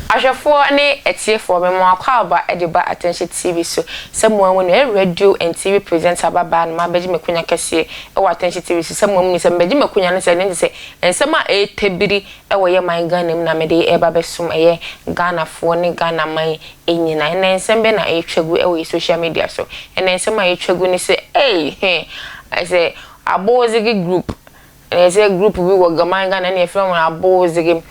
Ashafo ne etiefo me mo akwaba ediba attention TV so samuan wonu radio and TV presenter baba na mabeji mekunya kese e wa attention TV so samuan ni se mbeji mekunya ne se ne se ensema e tebiri e wo ye man Ghana mu na me de e baba sum e Ghana fo ne Ghana man enyina na ensembe na e twegu e wo social media so na ensema e twegu ni se I say Abozigi group and say group we wo gaman Ghana na e from Abozigi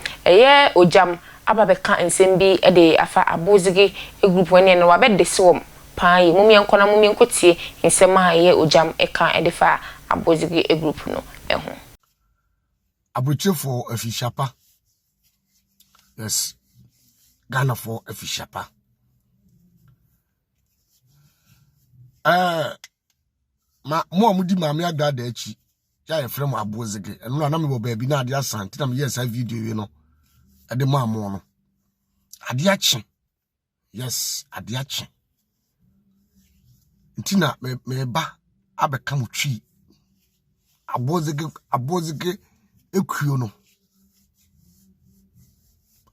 Ogyam ababeka ensembi e de afa Abozigi group woni no wabede se pai mumi enkona mumi enkotie ensema Ogyam eka e de fa Abozigi group no ho Abuchefo afishapa yes Ghana for afishapa mo amudi maame agada achi ya ye frem Abozigi eno na me bo baabi na ade asante na me yes video we no ade mo amo no ade achi yes ade achi ntina me ba abeka mutwi Abozigi ekuo no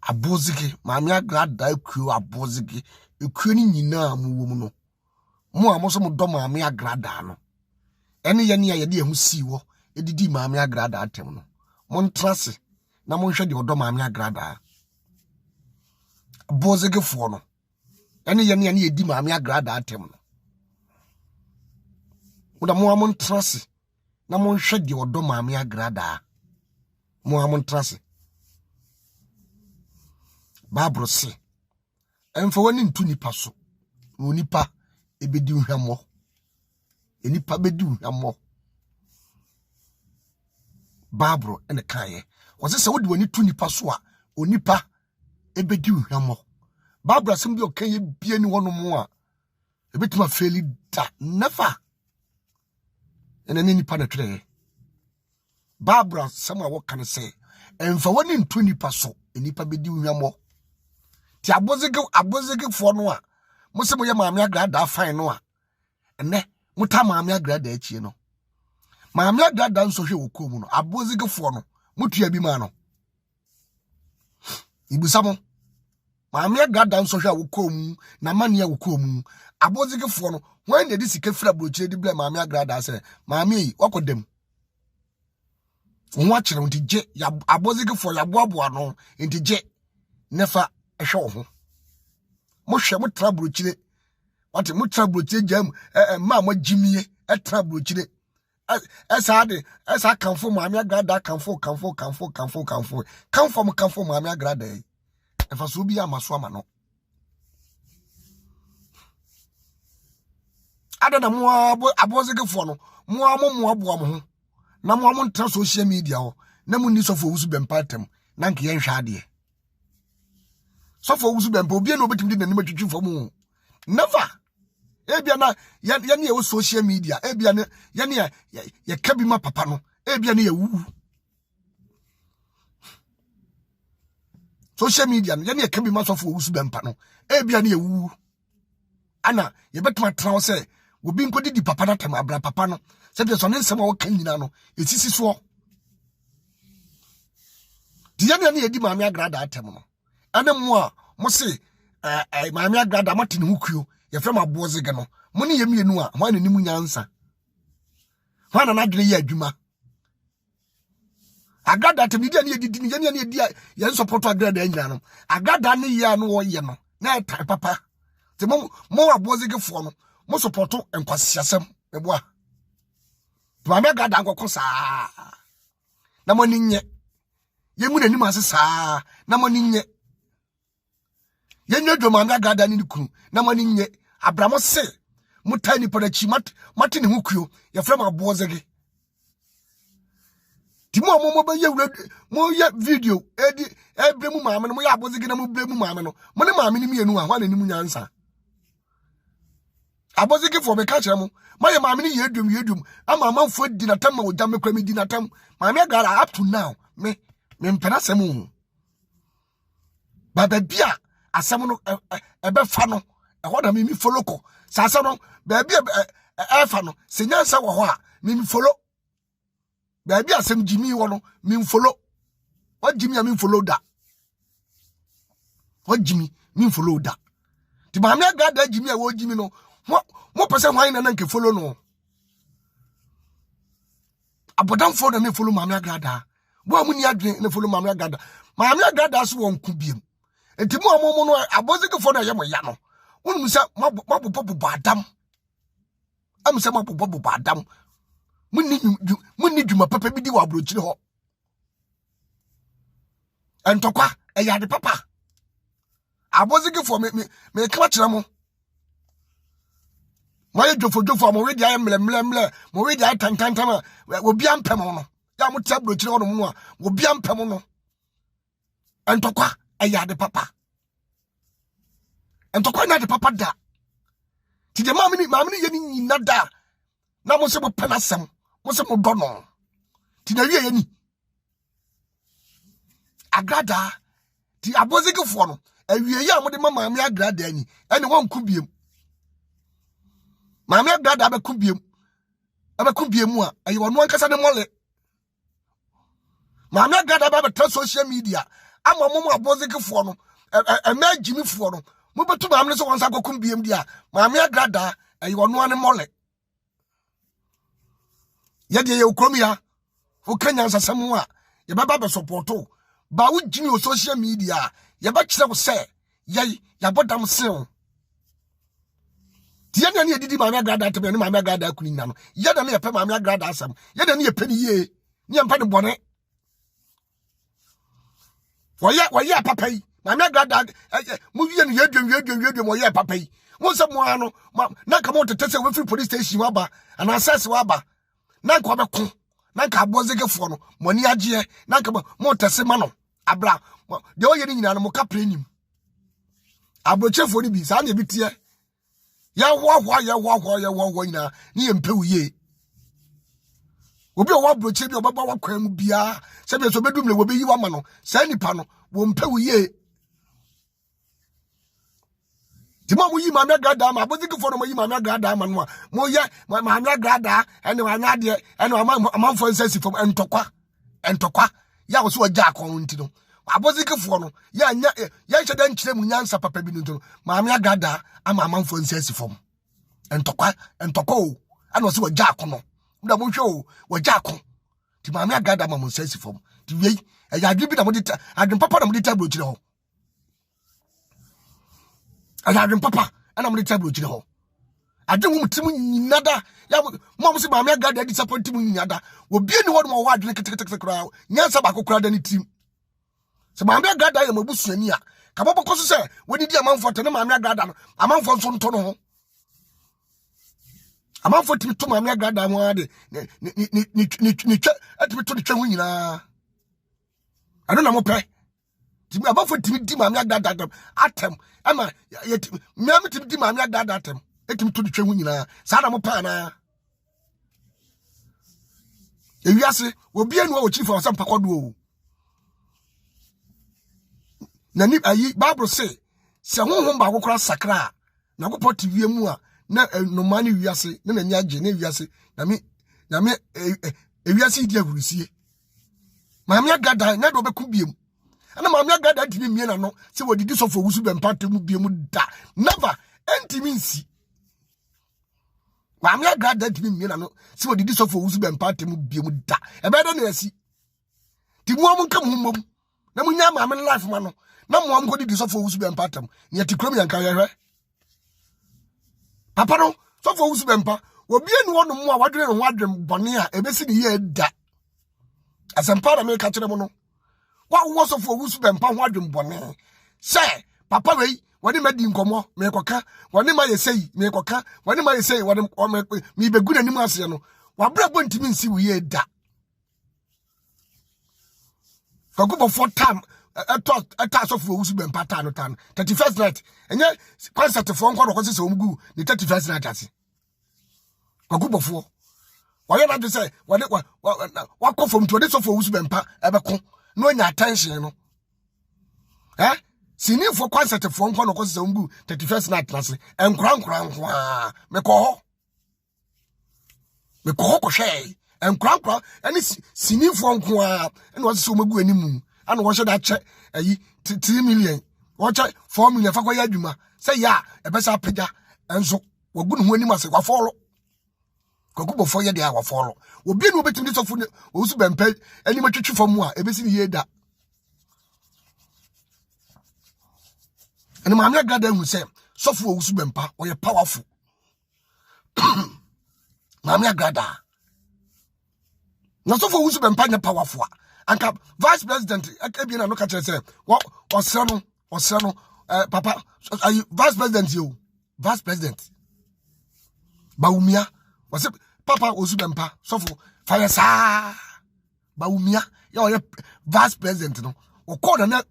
Abozigi maame agrada ekuo Abozigi ekuo ni nyina mu wo mu no mo amoso mo do maame agrada no ene ye ne ye de ehu siwo edidi maame agrada atem no mo ntrase na mo hwe de odo maame agrada Abozigi fo no ene ye ne ye di maame agrada atem no oda mo ntrase na mo hwe de odo maame agrada mo ntrase Babro se emfa woni ntu nipa so onipa ebedi hwamo enipa bedi hwamo Babro ene kaye wose se wodi woni tu nipa so a onipa ebedi hwamo Babro asem bi okaye bie ni wono mo a ebetima feli da never ene ni nipa na twere Babro asem a wo kan se emfa woni ntu nipa so enipa bedi hwamo ti Abozigi fo no a mo se mo ye maame agrada fine no a ene muta maame agrada achie no maame agrada nso hwe wokom no Abozigi fo no mutua bi ma no ibusamo maame agrada nso hwe wokom na mane wokom Abozigi fo no wan de sika fira brochire di bla maame agrada se maame yi wakodem won akere nti je ya Abozigi fo ya boaboa no nti je nefa ehwe wo ho mo hwe mo tra brochire wate mo tra brochire jam ma mo jimie tra brochire esa kanfo maame agrada kanfo maame agrada efa so bi amaso ama no adana mo Abozigi fo no mo aboa mo ho na mo ntra social media ho na mo ni sofo wusu bempatem na nke ye nhwa ade sofo wusu bempa obi na obetimi de nanim atwitwi fom never ebia na ya ne ye social media ebia na ya ne ya kabi ma papa no ebia na ya wu social media ya ne ya kabi ma sofo wusu bempa no ebia na ya wu ana ye betuma trawo se obi nkodi di papa na tem abra papa no se de so ne nsem a wo kan nyina no esisi so di ya ne di maame agrada atem no ane mo a mo se maame agrada matene hukuo ye frem Abozigi no mo ne yemienu a ho ananim nyansa ho anana dwene ye adwuma agrada tem di ne didi ne di ye support agrada anyina no agrada ne ye no wo ye no na tai papa te mo Abozigi fo no mo support enkwasiasem ebo a maame agrada nkoko saa na mo ninye ye mu nanim ase saa na mo ninye yenye dwo maame agrada ni kunu na mani nye abramo se mutani podachi matini hukuo ya frem Abozigi timo mo be ye mo ye video edi ebremu maame no mo ya Abozigi na mo bremu maame no mo ne maame ni mienu a hwana ni mu nyansa Abozigi fo be ka kire mo maye maame ni yedum ama manfo di na tam ma Ogyam mekra mi di na tam maame agrada up to now me mpena semu baba bia asem no ebe fa no ehwo da mi follow ko sasa no ba bia fa no senyansa wo ho a mi follow ba bia asem jimi wo no mi follow wa jimi a mi follow da Ogyim me follow da. Ti maame agrada Ogyim a Ogyim no. Mo pese hwan na nke follow no. Abodamfo na ne follow maame agrada. Bo amuni adwen ne follow maame agrada. Maame agrada so won ku biem. Enti mo amomo no Abozigi fo na ye mo ya no. Wonu se mabobo adam. Am se mabobo adam. Munni dwuma papa bi di wa abrochire ho. Entokwa eyade papa. Abozigi fo me kama kire mo. Moye dwofo mo we di ay mle mo we di ay tantantam obi ampem no. Ya mo tia abrochire ho no mo a obi ampem no. Entokwa eyade papa. Entokwa na de papa da. Ti de maame ni ye ni nyina da. Na mo se mo penasem. Mo se mo dono. Ti na wie ni. Agrada ti Abozigi fo no awie ya mo de maame agrada ani ene won ku biem. Maame agrada be ku biem. Abeku biem a ayi wono ankasa de mole. Maame agrada be tra social media ama mo Abozigi fo no ema Jimi fo no mo betu maame ne so won sa kokum biem dia maame agrada ayi wono ane mole. Yede ye ukromi ya wo kanya nsasam a ye baba be supporto ba wo Jimi o social media ye ba kire wo se ye ya bodam seun tie na ne didi maame agrada tebe ne maame agrada kuni na no ye da ne ye pe maame agrada asam ye da ne ye pe ni ye ne mpa de bone woye papa yi maame agrada mu wie ne yedwem woye papa yi mo se mo ano na ka mo tete se we free police station waba ana access waba na nka obekon na nka Abozigi fo no moni agye na nka mo tese ma no abra de oye ni nyina no mo kapre nim abrochefo ni bi sa na bitie ya wo nyina ni yempe wuye obi o wa broche bi obaba wa kwan mu bia se bi so bedum le wo be yi wa ma no sa nipa no wo mpe wuye ti mo yi maame agrada ma Abozigi fo no mo yi maame agrada ma no mo ye maame agrada ene wa nya de ene amanfo nsasi fo entokwa ya wo so wagya akon nti no Abozigi fo no ya nya ya hyeda nkire mu nyansa papa bi no maame agrada ama amanfo nsasi fo entokwa o ana wo so wagya akon no nda mo hwe o wagya akon ti maame agrada ma mo nsasi fo ti wei ya adwe bi na mo de adwen papa na mo de tablo kire ho adwen papa ana mo de tablo kire ho adwen mu tim nyinada ya mo se maame agrada disappoint mu nyinada obi ni wo mo wa adwen ketekete kra nyansa ba kokra da ni tim se maame agrada ya mabusuani a ka bobo koso se wodi di amanfo tene maame agrada no amanfo nso nto no ho amanfo timi to maame agrada mo ade ni twa atimi to twa ho nyina ano na mo pe timi amanfo timi di maame agrada atem ama maame timi di maame agrada atem etimi to twa ho nyina sa na mo pa na ewiase obi enu o chief of sampakodo o na ni ayi Bible say se honhom ba kokora sakra na kopɔ TV mu a na no mani wiase na nya gye na wiase na me ewiase di ahurusie maame agrada na do beku biem ana maame agrada timi mie na no se wodidi sofo wusu be mpate mu biem da never entimi nsi maame agrada timi mie na no se wodidi sofo wusu be mpate mu biem da ebe da na asi ti mu am nka mu mom na mu nya maame life ma no na mo am godi sofo wusu be mpatam ne ati krom yanka yehwe papa no sofo wusu be mpa obi enu wono mo a wadwene no wadwem bone a ebesi ne ye da asempa na me ka kire mo no wa wo sofo wusu be mpa ho wadwem bone se papa wei woni madi nkomo me koka woni ma yesei me koka woni ma yesei woni me beguna nim ase no wabra bo ntimi nsi wo ye da fagubo for time eto so for wusu be mpata no tan 31st night enye concert for nko no kwese omgu ni 31st night ase fagubo for waye na de say wa ko from to de so for wusu be mpa ebeko no nya attention no sini for concert for nko no kwese omgu 31st night ase enkran nko me ko ko hwe enkran ani sini for nko ene wo se omgu animu ana wo hye da che ayi 3 million watch 4 million fa kwa adwuma say ya e be sa pagya enso wagu ne ho anim ase kwa follow kwakubo fo ye de wa follow obi ne obetimi sofo ne osu bempa anim atwetwe fam a ebesi ne yeda ene maame agrada hu say sofo osu bempa oye powerful maame agrada na sofo osu bempa ne powerful anka vice president akabie na no ka kire say osre no papa vice president you vice president Baumia was papa Osubempa, sofo fire sa Baumia, your vice president no, or call a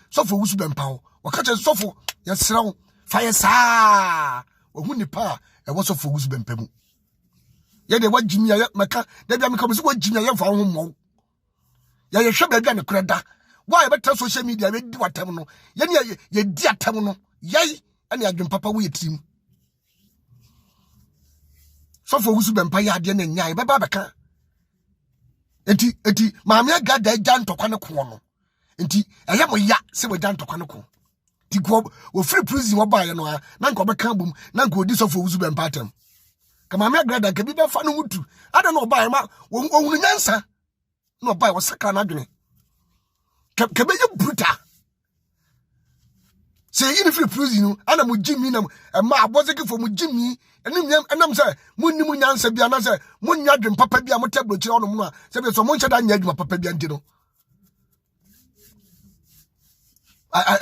sofo Usubempa, or catch a sofo, yes, fire sa or who pa, and was of Usubempemu. Yet they want Jimmy Maca, they become what Jimmy for home. Ya should be done a credit. Why better social media? We do what terminal, ye dear terminal, yea, and ya papa with him. So for Usu Bempa ya de ne nyai baba beka enti maame aga da jan tokwa ne ko no enti eye mo ya se we jan tokwa ne ko ti go wo free prison wo ba ye no na nko beka bum na nko odi so for Usu Bempa tem ka maame aga da ka bi be fa no mutu ada no ba ye ma wo hunu nyansa no ba ye wo saka na dwene ka be ye bruta say in free prison ana mo jimi na ma Abozigi for mo jimi enam say munni mu nyansa bia na say munnya dwen papa bia mo tablo kire ono mu a say be so mo nche da nya adwuma papa bia ndi no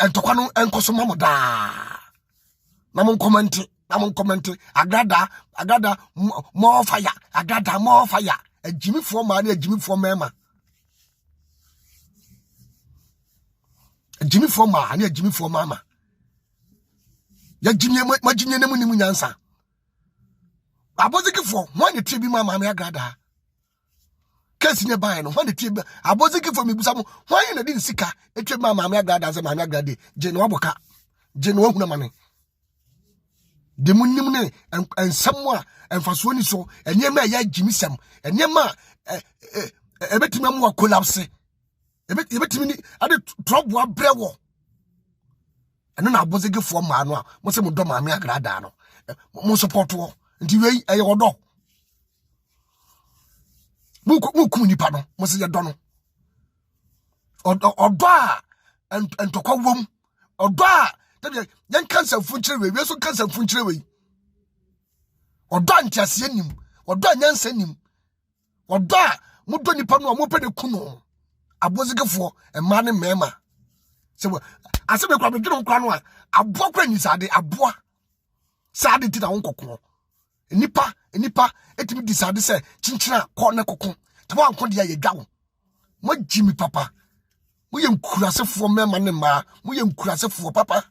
entokwa no enkoso mamo da na mo comment agrada more fire agrada more fire ajimi fo ma na ajimi fo mema ajimi fo ma na ajimi fo mama ya jimye majimye ne mu nyansa Abozigi for when the TB mama me agrada case ne buy no when the TB Abozigi for me busamo when you didn't sika etwe mama me agrada ze mama agrade je no aboka je no huna mane de munnim ne ensam a enfaso ni so enyema ya jimisam enyema ebetimi am collapse ebetimi ni ade trouble abrewo eno na Abozigi for ma no a mo se mo do mama agrada no mo support wo nti wei eye odo mukum nipa no mo se ye do no odo a entokwa wom odo a tebia yen cancer funchire wei so cancer funchire wei odo antiase nim odo anyansa nim odo a mudo nipa no mo pede ku no Abozigi fo ema ne mema se asebe kwa bedwon kwa no a aboa kwa ni sade aboa sade ti na wonkokko nipa etimi decide say chinchina ko na kokon taba anko dia ye dwawo mo jimi papa mo ye nkurasefo mema ne ma mo ye nkurasefo papa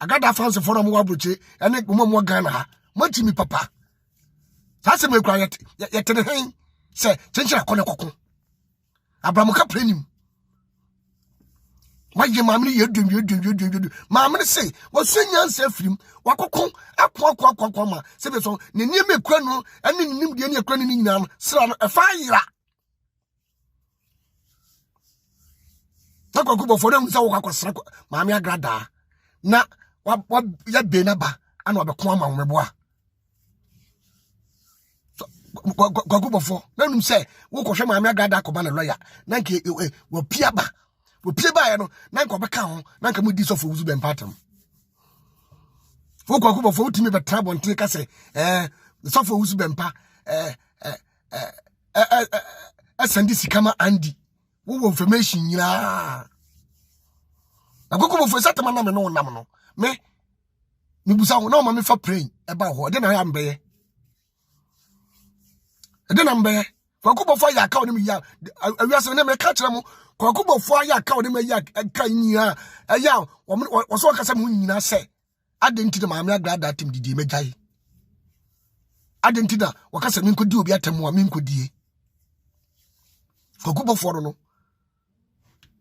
agada fanse for mo wabroche ene mo Ghana ha mo jimi papa sase me kura ye tene hen say chinchina ko na kokon abramu ka prenim maye mamne ye dum mamne say wo sunyansa afrim wakokon akwa ma se be so ne niam ekura no ene nim de ne ekura ni nyina no sra no efa yira takwa kubo fo dem se wo kwakosra mame agrada na wa ya be na ba ana obekon ama wo meboa kwa kubo fo na num se wo kohwe mame agrada akoba na lawyer na nke wo piaba we pie ba no na nko beka ho na nka mudi so for Usu Bempa tem fo kwa fo utimi betra bonte ka se so for Usu Bempa asandi sikama andi wo information nyina akoko fo satama na me no nam no me busa ho na o ma me fa praying e ba ho de na ya mbeye e de na mbeye kwa fo ya ka o ni ya awiase na me ka kire mo kwakubo fo aya ka wode mayi aka nyia aya wo so kasa mu nyina se adenti de maame agrada atim didi megyae adenti da wakasa minkodi obi atamu a minkodi kwakubo fo no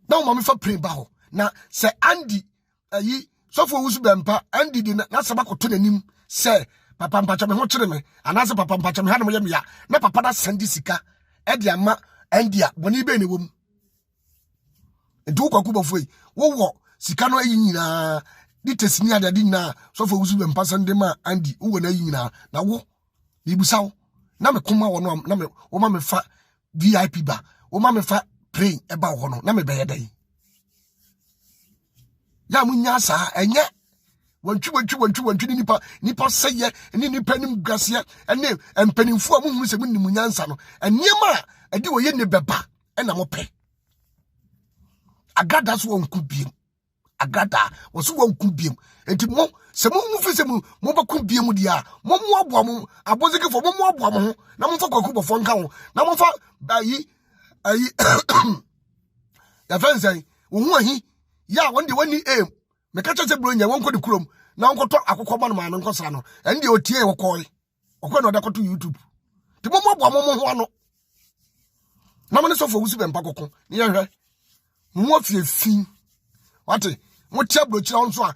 na wo maame fa pray ba ho na se andi ayi so for Usu Bempa andi di na sabakoto nanim se papa mpacha me ho kire me anase papa mpacha me ha no ye me ya na papa da sandi sika e de ama andi a boni be ne wom nti ukwa kubofo yi wo sika no ayi nyina di tesini adade nyina so for usu bempa sande ma andi wo na ayi nyina na wo bibusawo na me koma wo no na me wo ma me fa VIP ba wo ma me fa pray eba wo no na me beye dai ya munya sa enye wantwi nipa seye ni nipa nim gase ene empanimfu amuhunu se munnim nyansa no eniema ade wo ye ne beba na mo pe agada so wonku biem agada wo so wonku biem enti mo se mo mu fi se mo ba ku biem dia mo aboa mo abozigi fo mo aboa mo ho na mo fa kwaku bofo nka ho na mo fa ayi ya fanzai wo hu ahi ya wonde wani me ka che bronya wonko de kurom na wonko to akokọ ma no ma no nkosra no ende otie wo koi okọ na odakoto YouTube ti mo aboa mo ho ano na mo ne so fo wusu bempa kokko ni ye hwe mo fiefin wate mo tia brochi on so a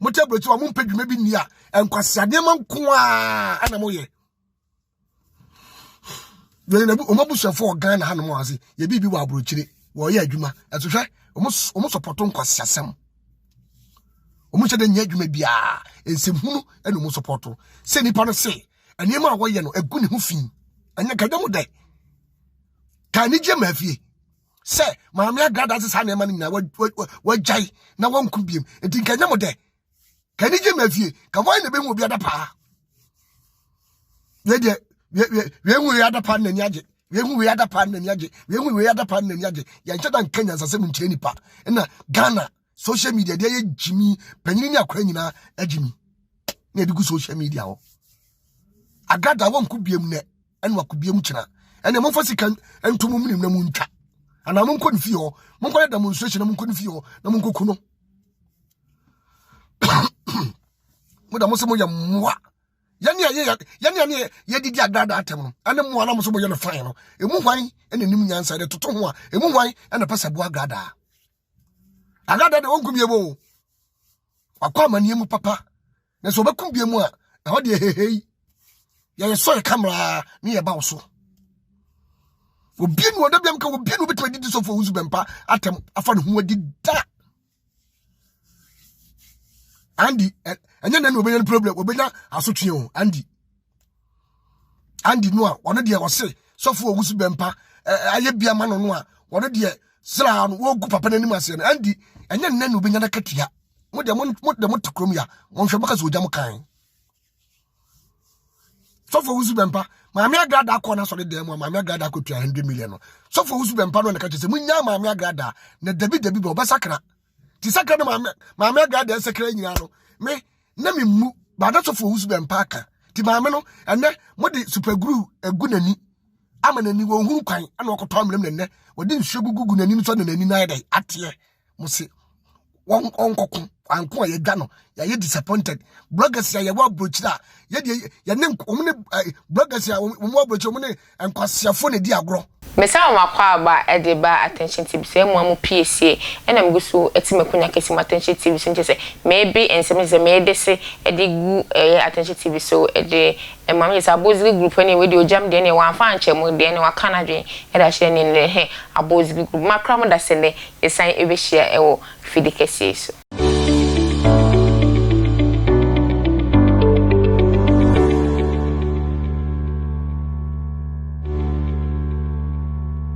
mo tia brochi mo mpedwuma bi ni a enkwasiade ma nko a ana mo ye we na bu o mabusafo Ghana ha no mo ase ye bibi wa brochire wo ye adwuma eto hwe o mo support nkwasiasem o mo chede nya adwuma bia ensemhunu eno mo support se nipa no se aniema a wo ye no egu ne ho fin anya kadam de ka ni je mafie se maame agrada se sa na ema ni na wajai na wonku biem enti kanya mo de ka ni je mafie ka wo ne be hu obi adapa we de we hu we adapa na ni age we hu we adapa na ni age we hu we adapa na ni age ya ncheda nkanya sase mu nkyere nipa na Ghana social media de ye jimi panyini ni akwa nyina agimi na edigu social media ho agrada wonku biem ne ene waku biem kina ene mo fasika entomo munim na muntwa ana mo nkɔ nfi ho mo nkɔ demonstration na mo nkɔ nfi ho na mo nkɔ kuno mo da mo se mo ya mwa yani ye didi agrada atem no ane mo na mo so mo ye no fine no emu hwan ene nim nyansa de toto ho a emu hwan ene pesa bo agrada de wonku biemo akwa amanie mu papa na so bekum biemu a ho de hehei ye so e camera ni ye ba wo so obi nu oda biam ka obi nu betuma didi so for uzu bempa atem afa no ho adi da andi enya na no obenya problem obenya asotwe o andi no a ono de wo se so for uzu bempa aye bia ma no no a ono de sra no wo gu papa nanim ase no andi enya na no obenya na katua mo de tukrom ya mo hwe baka so Ogyam kan so for uzu bempa maame agrada akọ na so de dem maame agrada akọ 200 million no so for uzu bempa no na ka chese munya maame agrada na dabi be obasakra ti sakra na maame agrada esakra nyina no me na memmu ba da so for uzu bempa aka ti maame no ene mo de super glue egu nani ama nani wo huru kwan ana okoto amlem nenne wo de nsuo gugu nani so na nani na yedai ate mo se won onkokun anko ye dwa no ya ye disappointed bloggers ya wo abrochira ye de ye ne omne bloggers ya wo abrochira omne enkwasiafo ne di agro mesa wa kwa aba ede ba attention tv se mo amu PSA ena mgusu etimakunya kesi mo attention tv so nche maybe ensem ze me de se ede gu attention tv so ede mam yesa Abozigi group ani we de Ogyam de ne wa fa anche mo de ne wa kanadwen eda hye ne Abozigi group makra mo da se ne esan ebe hye ewo fidi kesi so